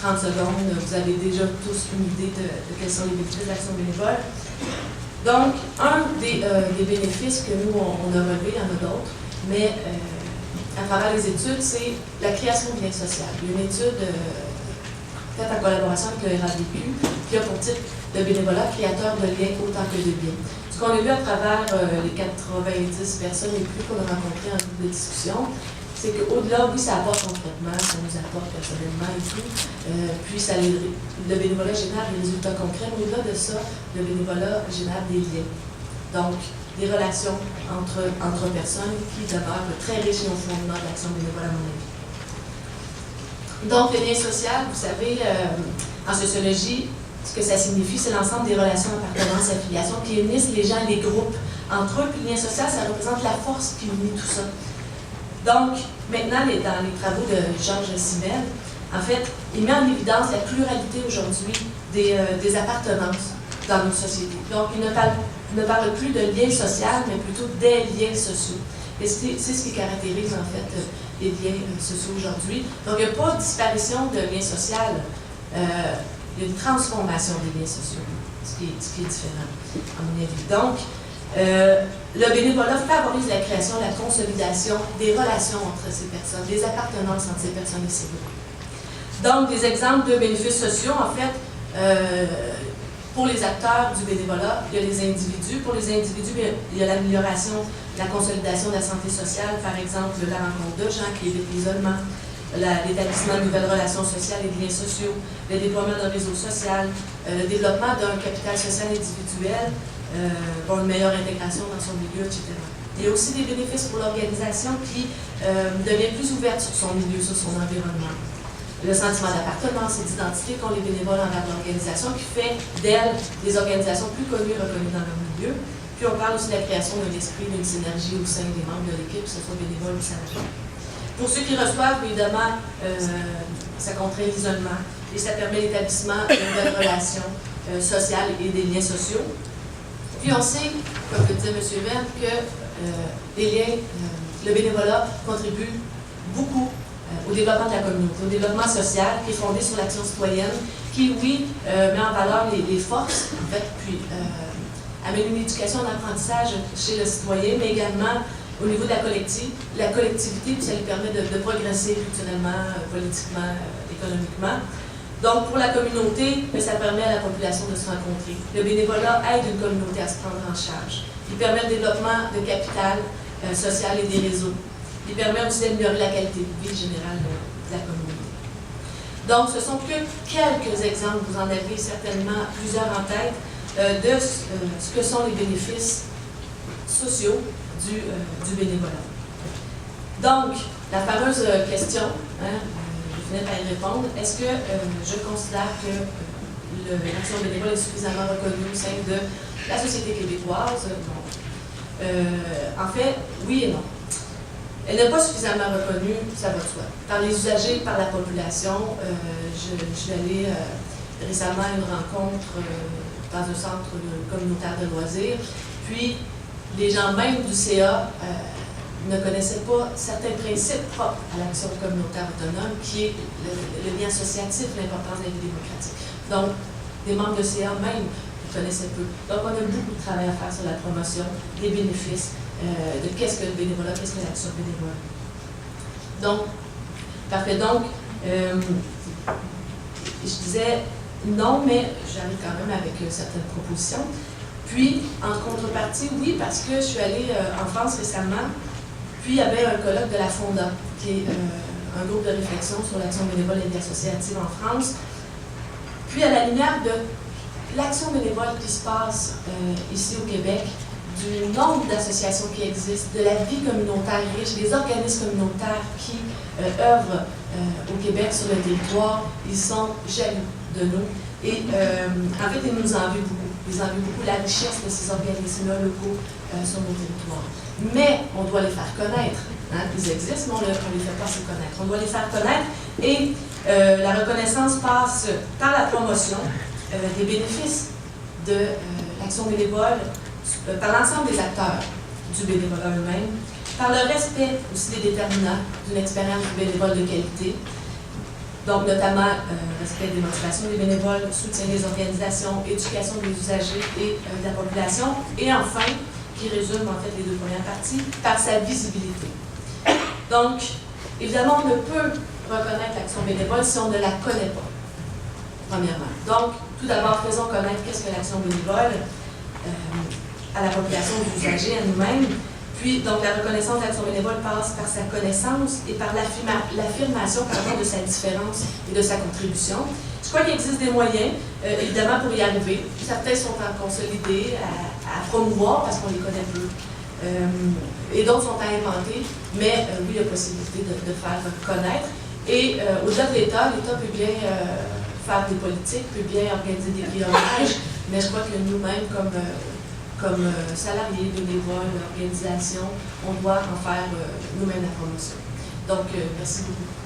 30 secondes, vous avez déjà tous une idée de quels sont les bénéfices de l'action bénévole. Donc, un des bénéfices que nous, on a relevé, il y en a d'autres, mais à travers les études, c'est la création de liens sociaux. Il y a une étude faite en collaboration avec le RADQ qui a pour titre de bénévolat créateur de liens autant que de biens. Ce qu'on a vu à travers les 90 personnes et plus qu'on a rencontrées en groupe de discussion, c'est qu'au-delà, oui, ça apporte concrètement, ça nous apporte personnellement et tout, puis le bénévolat génère des résultats concrets, mais au-delà de ça, le bénévolat génère des liens. Donc, des relations entre personnes qui demeurent très riches et au fondement de l'action bénévole à mon avis. Donc, le lien social, vous savez, en sociologie, ce que ça signifie, c'est l'ensemble des relations d'appartenance et affiliation qui unissent les gens et les groupes entre eux. Puis le lien social, ça représente la force qui unit tout ça. Donc, maintenant, dans les travaux de Georges Simmel, en fait, il met en évidence la pluralité aujourd'hui des appartenances dans nos sociétés. Donc, il ne parle plus de lien social, mais plutôt des liens sociaux. Et c'est ce qui caractérise, en fait, les liens sociaux aujourd'hui. Donc, il n'y a pas de disparition de lien social. Il y a une transformation des liens sociaux, ce qui est différent, à mon avis. Donc, le bénévolat favorise la création, la consolidation des relations entre ces personnes, des appartenances entre ces personnes et ces groupes. Donc, des exemples de bénéfices sociaux, en fait, pour les acteurs du bénévolat, il y a les individus. Pour les individus, il y a l'amélioration, la consolidation de la santé sociale, par exemple, la rencontre de gens qui évitent l'isolement, l'établissement de nouvelles relations sociales et de liens sociaux, le déploiement d'un réseau social, le développement d'un capital social individuel, pour une meilleure intégration dans son milieu, etc. Il y a aussi des bénéfices pour l'organisation qui devient plus ouverte sur son milieu, sur son environnement. Le sentiment d'appartenance et d'identité qu'ont les bénévoles envers l'organisation qui fait d'elles des organisations plus connues et reconnues dans leur milieu. Puis on parle aussi de la création d'un esprit, d'une synergie au sein des membres de l'équipe, que ce soit bénévole ou salarié. Pour ceux qui reçoivent, évidemment, ça contraint l'isolement et ça permet l'établissement de nouvelles relations sociales et des liens sociaux. Puis on sait, comme le disait M. Venn, que le bénévolat contribue beaucoup au développement de la communauté, au développement social qui est fondé sur l'action citoyenne, qui, oui, met en valeur les forces, en fait, puis amène une éducation, un apprentissage chez le citoyen, mais également au niveau de la collectivité, puis ça lui permet de progresser culturellement, politiquement, économiquement. Donc, pour la communauté, ça permet à la population de se rencontrer. Le bénévolat aide une communauté à se prendre en charge. Il permet le développement de capital social et des réseaux. Il permet aussi d'améliorer la qualité de vie générale de la communauté. Donc, ce sont que quelques exemples, vous en avez certainement plusieurs en tête, de ce que sont les bénéfices sociaux du bénévolat. Donc, la fameuse question, je venais par y répondre, est-ce que je considère que l'action bénévole est suffisamment reconnue au sein de la société québécoise? Non. En fait, oui et non. Elle n'est pas suffisamment reconnue, ça va de soi. Par les usagers, par la population. Je suis allée récemment à une rencontre dans un centre communautaire de loisirs. Puis, les gens même du CA ne connaissaient pas certains principes propres à l'action communautaire autonome, qui est le lien associatif, l'importance de la vie démocratique. Donc, des membres de CA même connaissaient peu. Donc, on a beaucoup de travail à faire sur la promotion des bénéfices, de qu'est-ce que le bénévolat, qu'est-ce que l'action bénévole. Donc, parfait. Donc, je disais non, mais j'arrive quand même avec certaines propositions. Puis, en contrepartie, oui, parce que je suis allée en France récemment, puis il y avait un colloque de la Fonda, qui est un groupe de réflexion sur l'action bénévole et associative en France. Puis, à la lumière de l'action bénévole qui se passe ici au Québec, du nombre d'associations qui existent, de la vie communautaire riche, des organismes communautaires qui œuvrent au Québec sur le territoire, ils sont jaloux de nous. Et en fait, ils nous envient beaucoup. Ils envient beaucoup la richesse de ces organismes-là locaux sur nos territoires. Mais on doit les faire connaître. Hein? Ils existent, mais on ne les fait pas se connaître. On doit les faire connaître et la reconnaissance passe par la promotion des bénéfices de l'action bénévole, par l'ensemble des acteurs du bénévolat eux-mêmes, par le respect aussi des déterminants d'une expérience du bénévole de qualité, Donc, notamment, respect des motivations des bénévoles, soutien des organisations, éducation des usagers et de la population. Et enfin, qui résume en fait les deux premières parties, par sa visibilité. Donc, évidemment, on ne peut reconnaître l'action bénévole si on ne la connaît pas, premièrement. Donc, tout d'abord, faisons connaître qu'est-ce que l'action bénévole à la population, aux usagers, à nous-mêmes. Puis, donc, la reconnaissance de l'action bénévole passe par sa connaissance et par l'affirmation de sa différence et de sa contribution. Je crois qu'il existe des moyens, évidemment, pour y arriver. Certains sont à consolider, à promouvoir, parce qu'on les connaît peu. Et d'autres sont à inventer, mais oui, il y a possibilité de faire connaître. Et au-delà de l'État peut bien faire des politiques, peut bien organiser des pilotages, mais je crois que nous-mêmes, comme salariés, bénévoles, organisations, on doit en faire nous-mêmes la promotion. Donc, merci beaucoup.